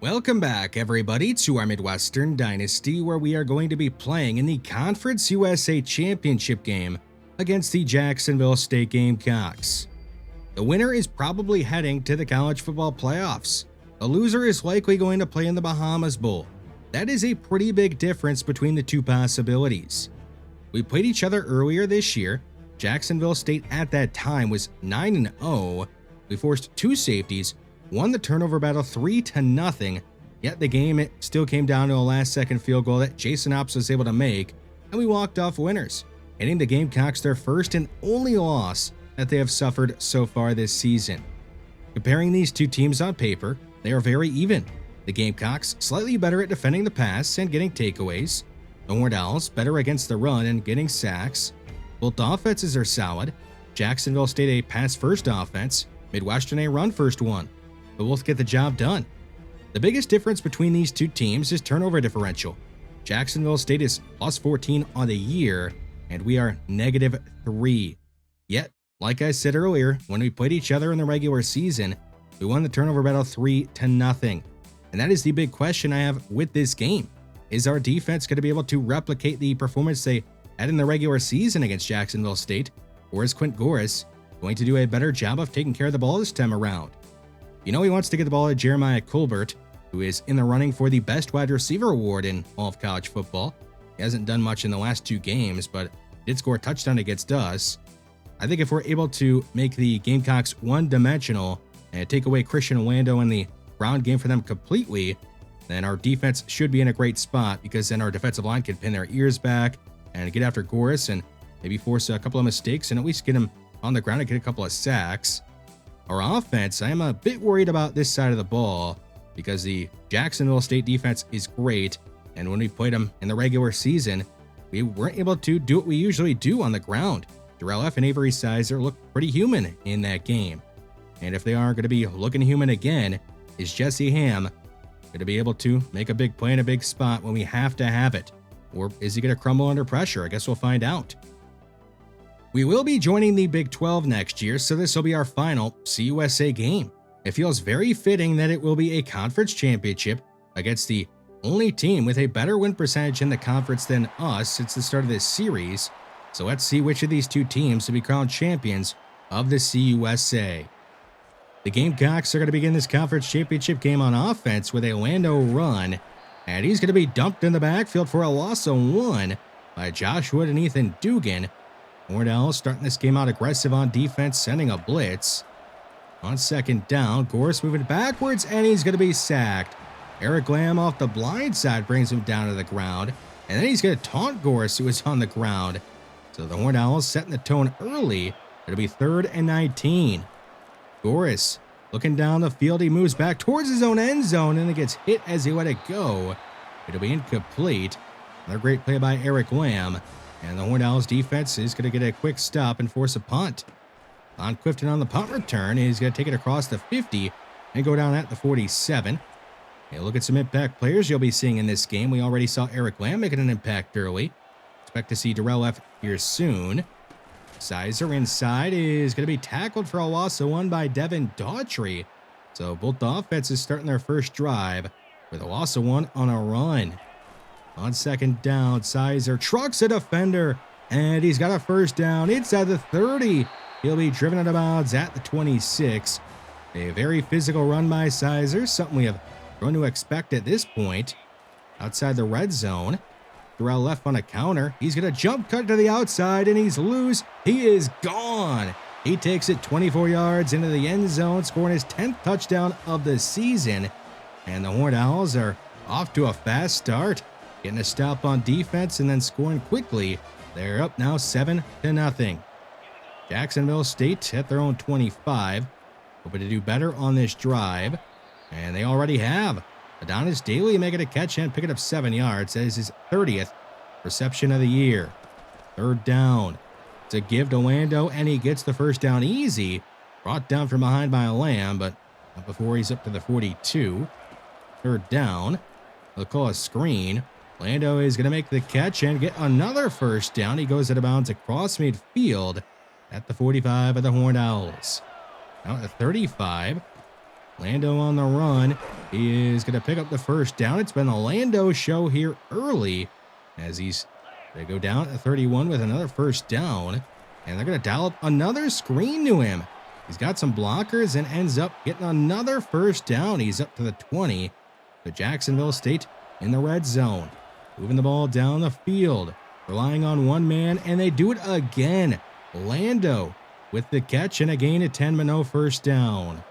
Welcome back, everybody, to our Midwestern Dynasty, where we are going to be playing in the Conference USA Championship game against the Jacksonville State Gamecocks. The winner is probably heading to the college football playoffs. The loser is likely going to play in the Bahamas Bowl. That is a pretty big difference between the two possibilities. We played each other earlier this year. Jacksonville State at that time was 9-0. We forced two safeties, won the turnover battle 3-0, yet the game still came down to a last-second field goal that Jason Ops was able to make, and we walked off winners, hitting the Gamecocks their first and only loss that they have suffered so far this season. Comparing these two teams on paper, they are very even. The Gamecocks slightly better at defending the pass and getting takeaways. The Horned Owls better against the run and getting sacks. Both offenses are solid. Jacksonville State a pass-first offense, Midwestern a run-first one. But both get the job done. The biggest difference between these two teams is turnover differential. Jacksonville State is plus 14 on the year, and we are -3. Yet, like I said earlier, when we played each other in the regular season, we won the turnover battle 3-0. And that is the big question I have with this game. Is our defense going to be able to replicate the performance they had in the regular season against Jacksonville State, or is Quint Gorris going to do a better job of taking care of the ball this time around? You know he wants to get the ball to Jeremiah Colbert, who is in the running for the best wide receiver award in all of college football. He hasn't done much in the last two games, but did score a touchdown against us. I think if we're able to make the Gamecocks one-dimensional and take away Christian Orlando in the ground game for them completely, then our defense should be in a great spot, because then our defensive line can pin their ears back and get after Gorris and maybe force a couple of mistakes and at least get him on the ground and get a couple of sacks. Our offense, I am a bit worried about this side of the ball because the Jacksonville State defense is great, and when we played them in the regular season, we weren't able to do what we usually do on the ground. Darrell F. and Avery Sizer looked pretty human in that game. And if they aren't going to be looking human again, is Jesse Ham going to be able to make a big play in a big spot when we have to have it? Or is he going to crumble under pressure? I guess we'll find out. We will be joining the Big 12 next year, so this will be our final CUSA game. It feels very fitting that it will be a conference championship against the only team with a better win percentage in the conference than us since the start of this series. So let's see which of these two teams will be crowned champions of the CUSA. The Gamecocks are going to begin this conference championship game on offense with a Orlando run, and he's going to be dumped in the backfield for a loss of 1 by Josh Wood and Ethan Dugan. Horned Owls starting this game out aggressive on defense, sending a blitz. On second down, Gorris moving backwards, and he's going to be sacked. Eric Lamb off the blind side brings him down to the ground, and then he's going to taunt Gorris, who is on the ground. So the Horned Owls setting the tone early. It'll be 3rd and 19. Gorris looking down the field. He moves back towards his own end zone, and it gets hit as he let it go. It'll be incomplete. Another great play by Eric Lamb. And the Horned Owls defense is going to get a quick stop and force a punt. Don Clifton on the punt return. He's going to take it across the 50 and go down at the 47. Hey, look at some impact players you'll be seeing in this game. We already saw Eric Lamb making an impact early. Expect to see Darrell F. here soon. Sizer inside is going to be tackled for a loss of 1 by Devin Daughtry. So both the offenses starting their first drive with a loss of 1 on a run. On second down, Sizer trucks a defender, and he's got a first down inside the 30. He'll be driven out of bounds at the 26. A very physical run by Sizer, something we have grown to expect at this point. Outside the red zone, Darrell left on a counter. He's going to jump cut to the outside, and he's loose. He is gone. He takes it 24 yards into the end zone, scoring his 10th touchdown of the season. And the Horned Owls are off to a fast start, getting a stop on defense and then scoring quickly. They're up now 7-0. Jacksonville State at their own 25. Hoping to do better on this drive. And they already have. Adonis Daly making a catch and picking up 7 yards. That is his 30th reception of the year. Third down. It's a give to Orlando, and he gets the first down easy. Brought down from behind by Lamb, but not before he's up to the 42. Third down. They'll call a screen. Orlando is going to make the catch and get another first down. He goes out of bounds across midfield at the 45 of the Horned Owls. Now at the 35. Lando on the run. He is going to pick up the first down. It's been the Lando show here early as he's going to go down at 31 with another first down. And they're going to dial up another screen to him. He's got some blockers and ends up getting another first down. He's up to the 20. So Jacksonville State in the red zone. Moving the ball down the field. Relying on one man, and they do it again. Lando with the catch and a gain of 10, but no first down.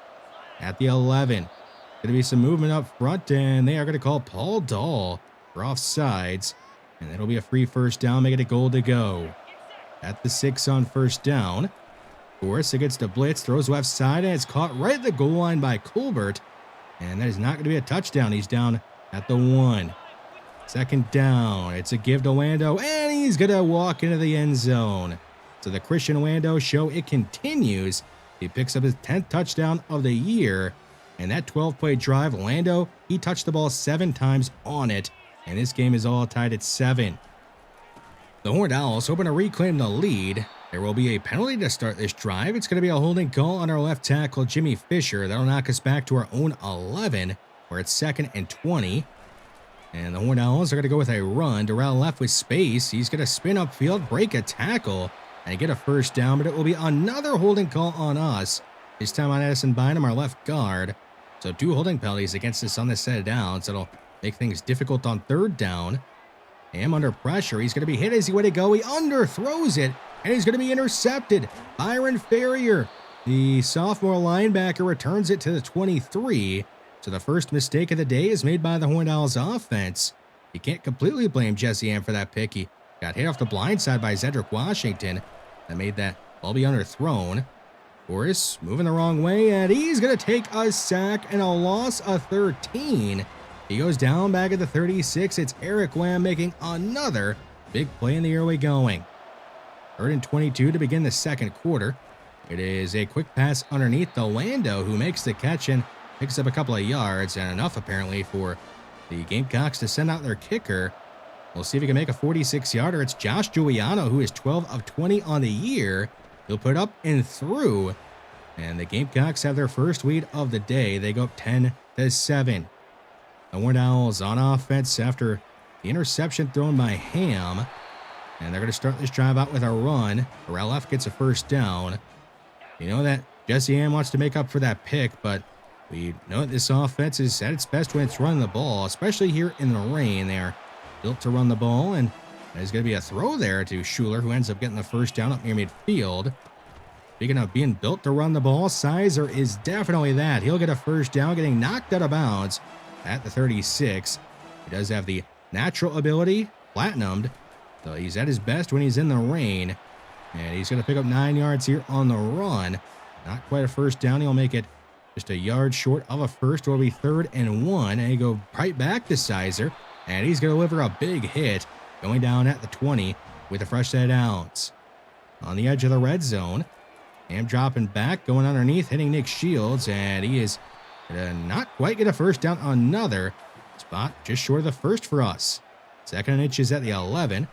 At the 11. Going to be some movement up front, and they are going to call Paul Dahl for offsides. And it'll be a free first down, make it a goal to go. At the 6 on first down. Forrest against the blitz, throws left side, and it's caught right at the goal line by Colbert. And that is not going to be a touchdown. He's down at the 1. Second down. It's a give to Lando, and he's going to walk into the end zone. So the Christian Lando show, it continues. He picks up his 10th touchdown of the year. And that 12-play drive, Lando, he touched the ball 7 times on it. And this game is all tied at 7. The Horned Owls hoping to reclaim the lead. There will be a penalty to start this drive. It's going to be a holding call on our left tackle, Jimmy Fisher. That'll knock us back to our own 11, where it's 2nd and 20. And the Horned Owls are going to go with a run. Durrell left with space. He's going to spin upfield, break a tackle, and get a first down. But it will be another holding call on us. This time on Addison Bynum, our left guard. So 2 holding penalties against us on this set of downs. It'll make things difficult on 3rd down. Ham under pressure. He's going to be hit as he went to go. He underthrows it. And he's going to be intercepted. Byron Ferrier, the sophomore linebacker, returns it to the 23. So the first mistake of the day is made by the Horned Owls offense. You can't completely blame Jesse Ham for that pick. He got hit off the blind side by Zedrick Washington. That made that ball be underthrown. Boris moving the wrong way, and he's going to take a sack and a loss of 13. He goes down back at the 36. It's Eric Lamb making another big play in the early going. 3rd and 22 to begin the second quarter. It is a quick pass underneath the Lando, who makes the catch and picks up a couple of yards, and enough apparently for the Gamecocks to send out their kicker. We'll see if he can make a 46-yarder. It's Josh Giuliano, who is 12 of 20 on the year. He'll put up and through, and the Gamecocks have their first lead of the day. They go up 10-7. The Horned Owls on offense after the interception thrown by Ham. And they're going to start this drive out with a run. Ralph gets a first down. You know that Jesse Ham wants to make up for that pick, but we know that this offense is at its best when it's running the ball, especially here in the rain. They are built to run the ball, and there's going to be a throw there to Schuler, who ends up getting the first down up near midfield. Speaking of being built to run the ball, Sizer is definitely that. He'll get a first down, getting knocked out of bounds at the 36. He does have the natural ability, platinumed. So he's at his best when he's in the rain. And he's going to pick up 9 yards here on the run. Not quite a first down. He'll make it just a yard short of a first. It'll be 3rd and 1. And he go right back to Sizer. And he's going to deliver a big hit going down at the 20 with a fresh set of downs. On the edge of the red zone. Ham dropping back, going underneath, hitting Nick Shields. And he is going to not quite get a first down. Another spot just short of the first for us. 2nd and inches at the 11.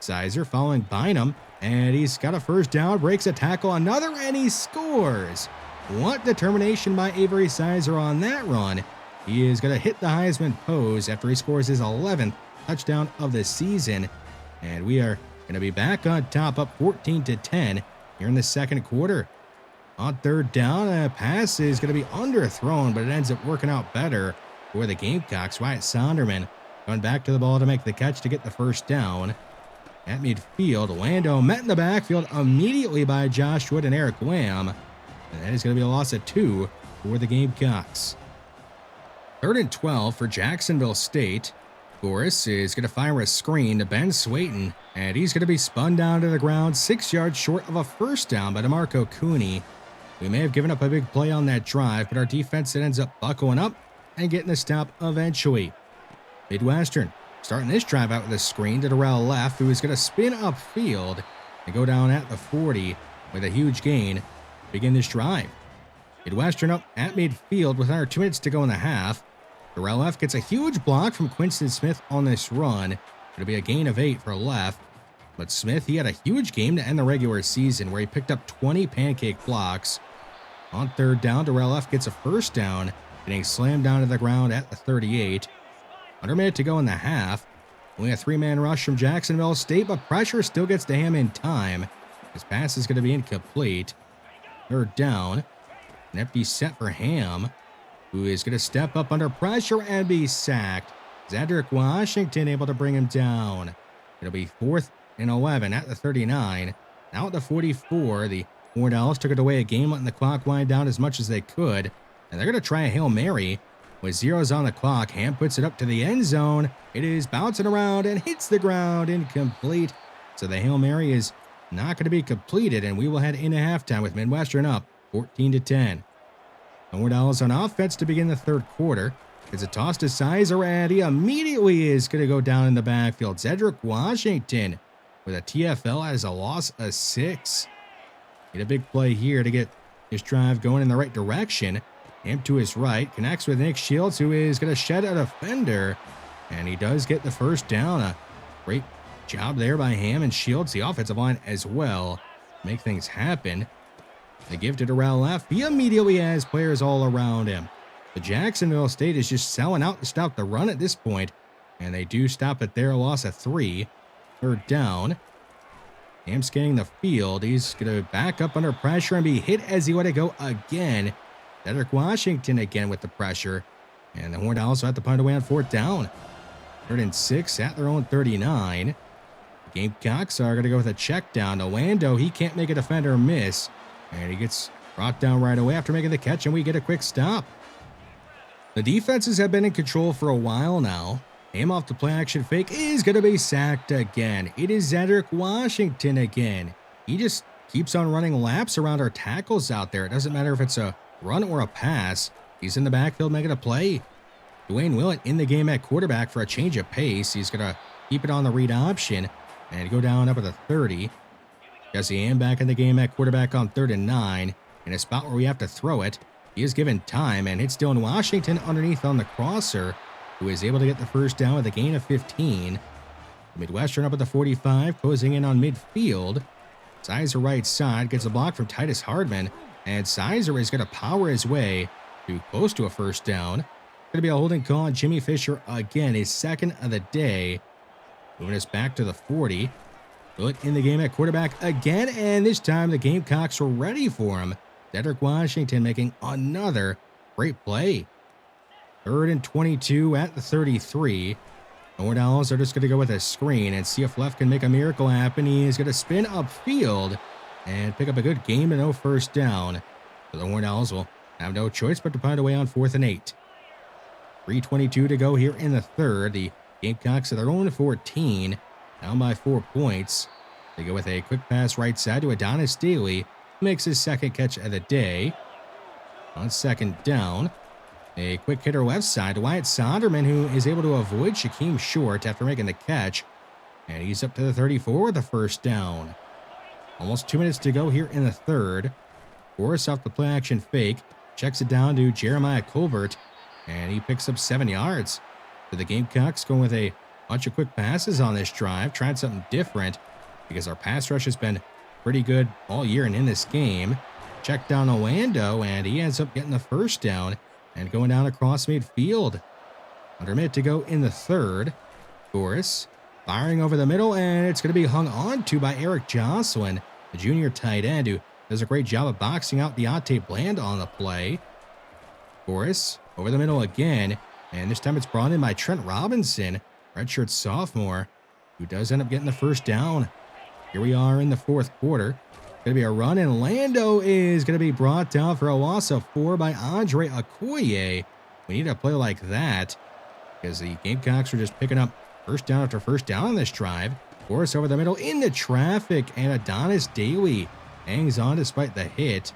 Sizer following Bynum, and he's got a first down, breaks a tackle, another, and he scores. What determination by Avery Sizer on that run. He is going to hit the Heisman pose after he scores his 11th touchdown of the season. And we are going to be back on top, up 14-10 here in the second quarter. On 3rd down, a pass is going to be underthrown, but it ends up working out better for the Gamecocks. Wyatt Sonderman going back to the ball to make the catch to get the first down. At midfield, Lando met in the backfield immediately by Josh Wood and Eric Lamb. And that is going to be a loss of 2 for the Gamecocks. 3rd and 12 for Jacksonville State. Boris is going to fire a screen to Ben Swayton, and he's going to be spun down to the ground 6 yards short of a first down by DeMarco Cooney. We may have given up a big play on that drive, but our defense ends up buckling up and getting the stop eventually. Midwestern starting this drive out with a screen to Darrell left, who is going to spin upfield and go down at the 40 with a huge gain to begin this drive. Midwestern up at midfield with under 2 minutes to go in the half. Darrell left gets a huge block from Quinston Smith on this run. It'll be a gain of 8 for left. But Smith, he had a huge game to end the regular season where he picked up 20 pancake blocks. On third down, Darrell F gets a first down, getting slammed down to the ground at the 38. Under a minute to go in the half. Only a three-man rush from Jacksonville State, but pressure still gets to him in time. His pass is going to be incomplete. Third down. An empty set for Ham, who is going to step up under pressure and be sacked. Zedrick Washington able to bring him down. It'll be 4th and 11 at the 39. Now at the 44, the Horned Owls took it away a game, letting the clock wind down as much as they could. And they're going to try a Hail Mary. With zeros on the clock, Ham puts it up to the end zone. It is bouncing around and hits the ground, incomplete. So the Hail Mary is not going to be completed, and we will head into halftime with Midwestern up 14-10. The Horned Owls on offense to begin the third quarter. It's a toss to Sizer, and he immediately is going to go down in the backfield. Zedrick Washington with a TFL as a loss of 6. Need a big play here to get this drive going in the right direction. Ham to his right, connects with Nick Shields, who is going to shed a defender. And he does get the first down. A great job there by Ham and Shields, the offensive line as well. Make things happen. They give to Darrell F. He immediately has players all around him. The Jacksonville State is just selling out to stop the run at this point. And they do stop it there, a loss of 3. Third down. Ham scanning the field. He's going to back up under pressure and be hit as he let it go again. Cedric Washington again with the pressure. And the Horned Owls have to punt away on 4th down. 3rd and 6 at their own 39. The Gamecocks are going to go with a check down to Lando. He can't make a defender miss. And he gets brought down right away after making the catch, and we get a quick stop. The defenses have been in control for a while now. Ham off the play action fake is going to be sacked again. It is Zedrick Washington again. He just keeps on running laps around our tackles out there. It doesn't matter if it's a run or a pass. He's in the backfield making a play. Dwayne Willett in the game at quarterback for a change of pace. He's going to keep it on the read option and go down up at the 30. Jesse Ham back in the game at quarterback on 3rd and 9. In a spot where we have to throw it. He is given time and hits Dylan Washington underneath on the crosser, who is able to get the first down with a gain of 15. Midwestern up at the 45, closing in on midfield. Sizer right side gets a block from Titus Hardman, and Sizer is going to power his way to close to a first down. Going to be a holding call on Jimmy Fisher again, his 2nd of the day. Moving us back to the 40. Willett in the game at quarterback again, and this time the Gamecocks were ready for him. Cedric Washington making another great play. 3rd and 22 at the 33. The Horned Owls are just going to go with a screen and see if Left can make a miracle happen. He is going to spin upfield and pick up a good game and no first down. So the Horned Owls will have no choice but to punt away on 4th and 8. 3:22 to go here in the third. The Gamecocks at their own 14, down by 4 points. They go with a quick pass right side to Adonis Staley, who makes his 2nd catch of the day. On 2nd down, a quick hitter left side to Wyatt Sonderman, who is able to avoid Shaquem Short after making the catch. And he's up to the 34 with the first down. Almost 2 minutes to go here in the third. Forrest off the play action fake, checks it down to Jeremiah Colbert, and he picks up 7 yards. So the Gamecocks going with a bunch of quick passes on this drive, trying something different because our pass rush has been pretty good all year and in this game. Check down Orlando, and he ends up getting the first down and going down across midfield. Under a minute to go in the third. Forrest firing over the middle, and it's going to be hung on to by Eric Jocelyn, the junior tight end, who does a great job of boxing out Deontay Bland on the play. Forrest over the middle again, and this time it's brought in by Trent Robinson, redshirt sophomore, who does end up getting the first down. Here we are in the fourth quarter. Going to be a run, and Lando is going to be brought down for a loss of 4 by Andre Okoye. We need a play like that because the Gamecocks are just picking up first down after first down on this drive. Forrest over the middle into traffic, and Adonis Daly hangs on despite the hit.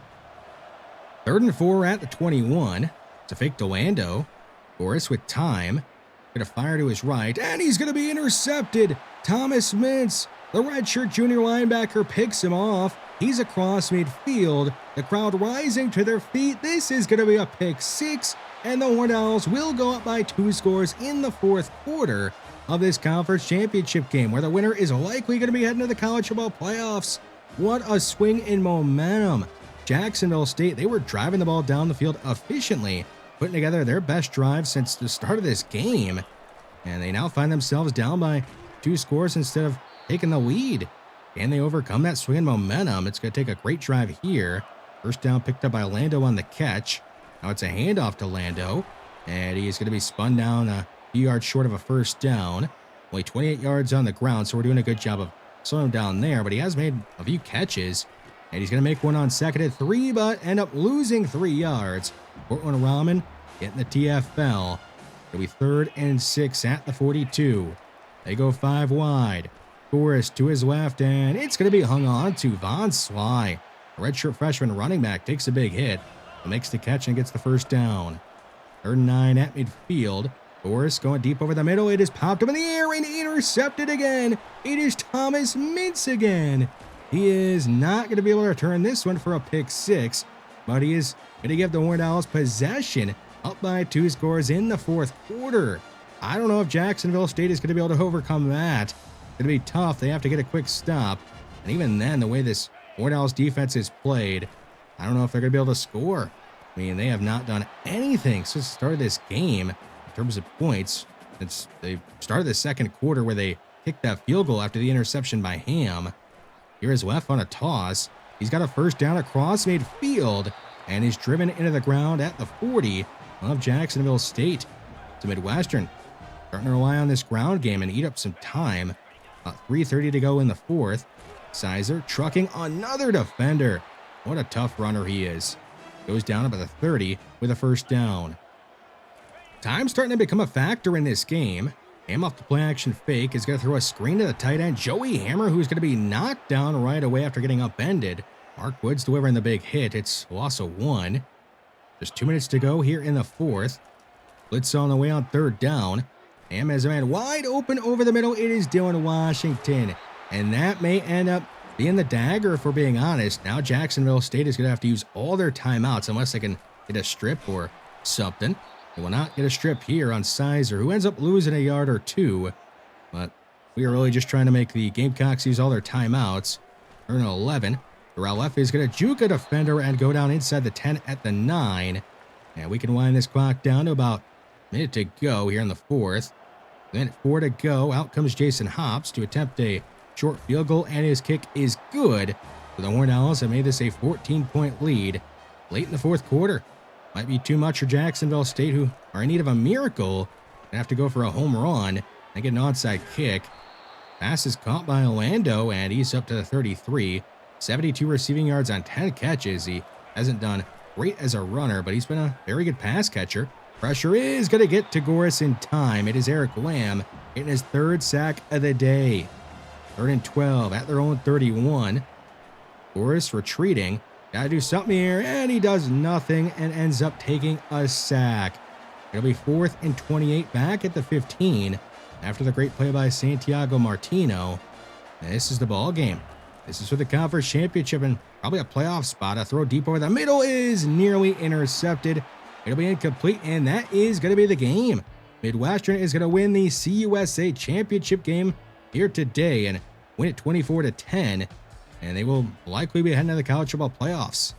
3rd and 4 at the 21. It's a fake to Lando. Forrest with time. Going to fire to his right, and he's going to be intercepted. Thomas Mintz, the redshirt junior linebacker, picks him off. He's across midfield. The crowd rising to their feet. This is going to be a pick 6, and the Horned Owls will go up by 2 scores in the fourth quarter of this conference championship game, where the winner is likely going to be heading to the college football playoffs. What a swing in momentum. Jacksonville State, they were driving the ball down the field efficiently, putting together their best drive since the start of this game. And they now find themselves down by 2 scores instead of taking the lead. Can they overcome that swing in momentum? It's going to take a great drive here. First down picked up by Lando on the catch. Now it's a handoff to Lando, and he's going to be spun down a few yards short of a first down. Only 28 yards on the ground, so we're doing a good job of slowing him down there, but he has made a few catches, and he's going to make one on 2nd and 3, but end up losing 3 yards. Portland Ramen getting the TFL. It'll be 3rd and 6 at the 42. They go 5 wide. Forrest to his left, and it's going to be hung on to Von Sly. A redshirt freshman running back takes a big hit, but makes the catch and gets the first down. 3rd and 9 at midfield. Forrest going deep over the middle. It is popped up in the air and intercepted again. It is Thomas Mintz again. He is not going to be able to return this one for a pick 6, but he is going to give the Horned Owls possession, up by 2 scores in the 4th quarter. I don't know if Jacksonville State is going to be able to overcome that. It's going to be tough. They have to get a quick stop. And even then, the way this Horned Owls defense is played, I don't know if they're going to be able to score. I mean, they have not done anything since the start of this game in terms of points. Since they started the 2nd quarter where they kicked that field goal after the interception by Ham. Here is left on a toss. He's got a first down across midfield and is driven into the ground at the 40 of Jacksonville State. To Midwestern, starting to rely on this ground game and eat up some time. About 3:30 to go in the 4th. Sizer trucking another defender. What a tough runner he is. Goes down about the 30 with a first down. Time's starting to become a factor in this game. Ham off the play action fake is going to throw a screen to the tight end, Joey Hammer, who's going to be knocked down right away after getting upended. Mark Woods delivering the big hit. It's a loss of 1. Just 2 minutes to go here in the 4th. Blitz on the way on 3rd down. Ham has a man wide open over the middle. It is Dylan Washington. And that may end up being the dagger, if we're being honest. Now Jacksonville State is going to have to use all their timeouts unless they can get a strip or something. They will not get a strip here on Sizer, who ends up losing a yard or 2. But we are really just trying to make the Gamecocks use all their timeouts. Turn 11. Terrell F is going to juke a defender and go down inside the 10 at the 9. And we can wind this clock down to about a minute to go here in the 4th. Minute 4 to go. Out comes Jason Hops to attempt a short field goal, and his kick is good. So the Horned Owls have made this a 14-point lead late in the 4th quarter. Might be too much for Jacksonville State, who are in need of a miracle. They have to go for a home run and get an onside kick. Pass is caught by Orlando, and he's up to the 33. 72 receiving yards on 10 catches. He hasn't done great as a runner, but he's been a very good pass catcher. Pressure is going to get to Goris in time. It is Eric Lamb getting his 3rd sack of the day. 3rd and 12 at their own 31. Goris retreating. Got to do something here, and he does nothing and ends up taking a sack. It'll be 4th and 28 back at the 15 after the great play by Santiago Martino. And this is the ball game. This is for the conference championship and probably a playoff spot. A throw deep over the middle is nearly intercepted. It'll be incomplete, and that is going to be the game. Midwestern is going to win the CUSA championship game here today and win it 24-10, and they will likely be heading to the college football playoffs.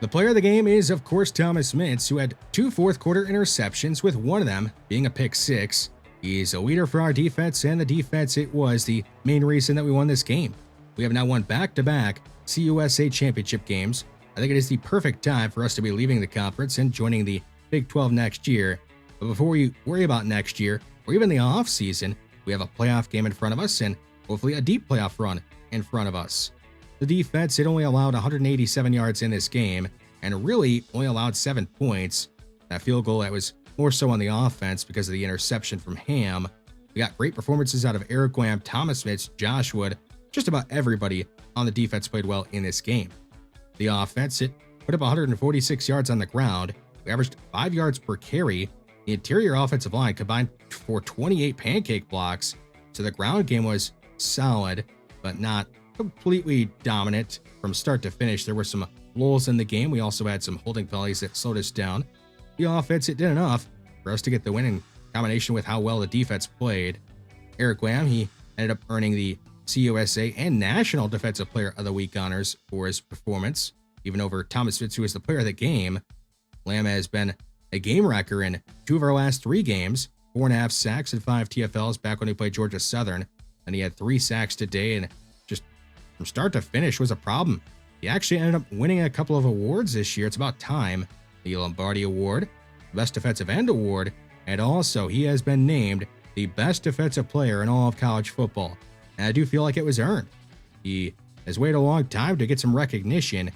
The player of the game is, of course, Thomas Mintz, who had 2 fourth-quarter interceptions, with one of them being a pick 6. He's a leader for our defense, and the defense, it was the main reason that we won this game. We have now won back-to-back CUSA championship games. I think it is the perfect time for us to be leaving the conference and joining the Big 12 next year. But before we worry about next year, or even the off-season, we have a playoff game in front of us and hopefully a deep playoff run in front of us. The defense, it only allowed 187 yards in this game and really only allowed 7 points. That field goal, that was more so on the offense because of the interception from Ham. We got great performances out of Eric Graham, Thomas Mintz, Josh Wood. Just about everybody on the defense played well in this game. The offense, it put up 146 yards on the ground. We averaged 5 yards per carry. The interior offensive line combined for 28 pancake blocks. So the ground game was solid, but not completely dominant from start to finish. There were some lulls in the game. We also had some holding penalties that slowed us down. The offense, it did enough for us to get the win in combination with how well the defense played. Eric Graham, he ended up earning the CUSA and National Defensive Player of the Week honors for his performance. even over Thomas Fitz, who is the player of the game. Lamb has been a game wrecker in 2 of our last 3 games, 4.5 sacks and 5 TFLs back when he played Georgia Southern. And he had 3 sacks today, and just from start to finish was a problem. He actually ended up winning a couple of awards this year. It's about time. The Lombardi Award, Best Defensive End Award, and also he has been named the best defensive player in all of college football. And I do feel like it was earned. He has waited a long time to get some recognition,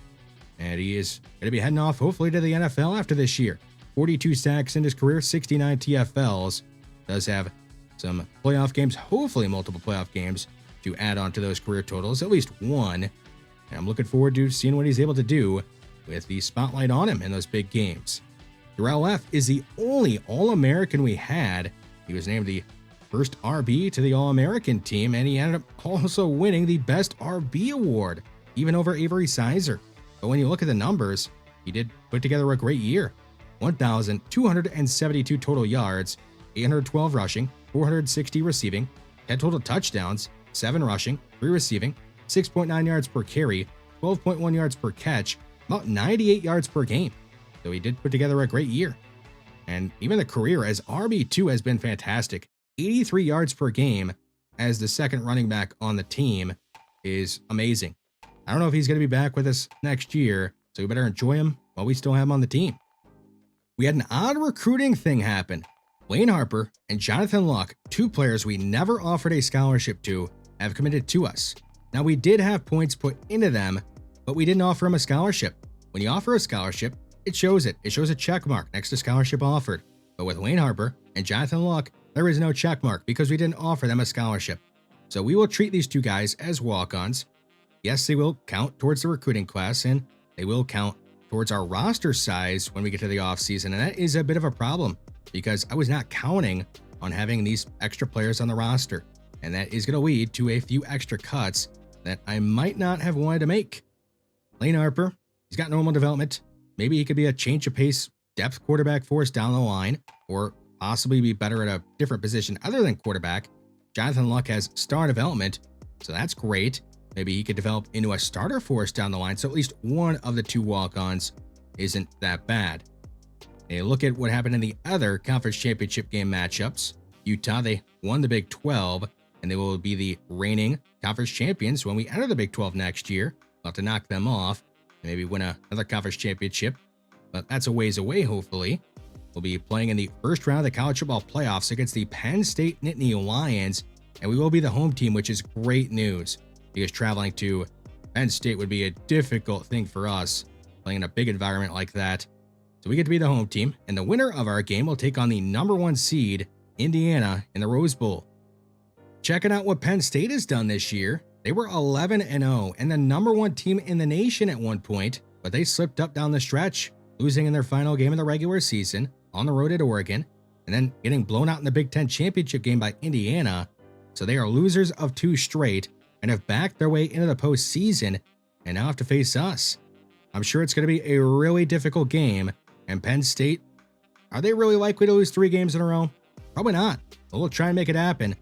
and he is going to be heading off hopefully to the NFL after this year. 42 sacks in his career, 69 TFLs. Does have some playoff games, hopefully multiple playoff games, to add on to those career totals, at least one. And I'm looking forward to seeing what he's able to do with the spotlight on him in those big games. Darrell F. is the only All-American we had. He was named the first RB to the All-American team, and he ended up also winning the Best RB Award, even over Avery Sizer. But when you look at the numbers, he did put together a great year. 1,272 total yards, 812 rushing, 460 receiving, 10 total touchdowns, 7 rushing, 3 receiving, 6.9 yards per carry, 12.1 yards per catch, about 98 yards per game. So he did put together a great year. And even the career as RB2 has been fantastic. 83 yards per game as the second running back on the team is amazing. I don't know if he's going to be back with us next year, so we better enjoy him while we still have him on the team. We had an odd recruiting thing happen. Wayne Harper and Jonathan Luck, 2 players we never offered a scholarship to, have committed to us. Now, we did have points put into them, but we didn't offer them a scholarship. When you offer a scholarship, it shows it. It shows a check mark next to scholarship offered. But with Wayne Harper and Jonathan Luck, there is no check mark because we didn't offer them a scholarship. So we will treat these 2 guys as walk-ons. Yes, they will count towards the recruiting class, and they will count towards our roster size when we get to the offseason. And that is a bit of a problem because I was not counting on having these extra players on the roster. And that is going to lead to a few extra cuts that I might not have wanted to make. Wayne Harper, he's got normal development. Maybe he could be a change of pace depth quarterback for us down the line, or possibly be better at a different position other than quarterback. Jonathan Luck has star development, so that's great. Maybe he could develop into a starter for us down the line, so at least one of the 2 walk-ons isn't that bad. A look at what happened in the other conference championship game matchups. Utah, they won the Big 12, and they will be the reigning conference champions when we enter the Big 12 next year. We'll have to knock them off and maybe win another conference championship, but that's a ways away, hopefully. We'll be playing in the first round of the college football playoffs against the Penn State Nittany Lions, and we will be the home team, which is great news because traveling to Penn State would be a difficult thing for us, playing in a big environment like that. So we get to be the home team, and the winner of our game will take on the number 1 seed, Indiana, in the Rose Bowl. Checking out what Penn State has done this year, they were 11-0 and the number 1 team in the nation at one point, but they slipped up down the stretch, losing in their final game of the regular season on the road at Oregon, and then getting blown out in the Big Ten championship game by Indiana. So they are losers of 2 straight and have backed their way into the postseason and now have to face us. I'm sure it's going to be a really difficult game, and Penn State, are they really likely to lose 3 games in a row? Probably not. But we'll try and make it happen.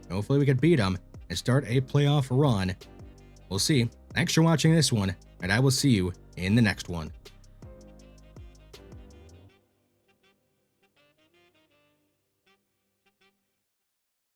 Hopefully we can beat them and start a playoff run. We'll see. Thanks for watching this one, and I will see you in the next one.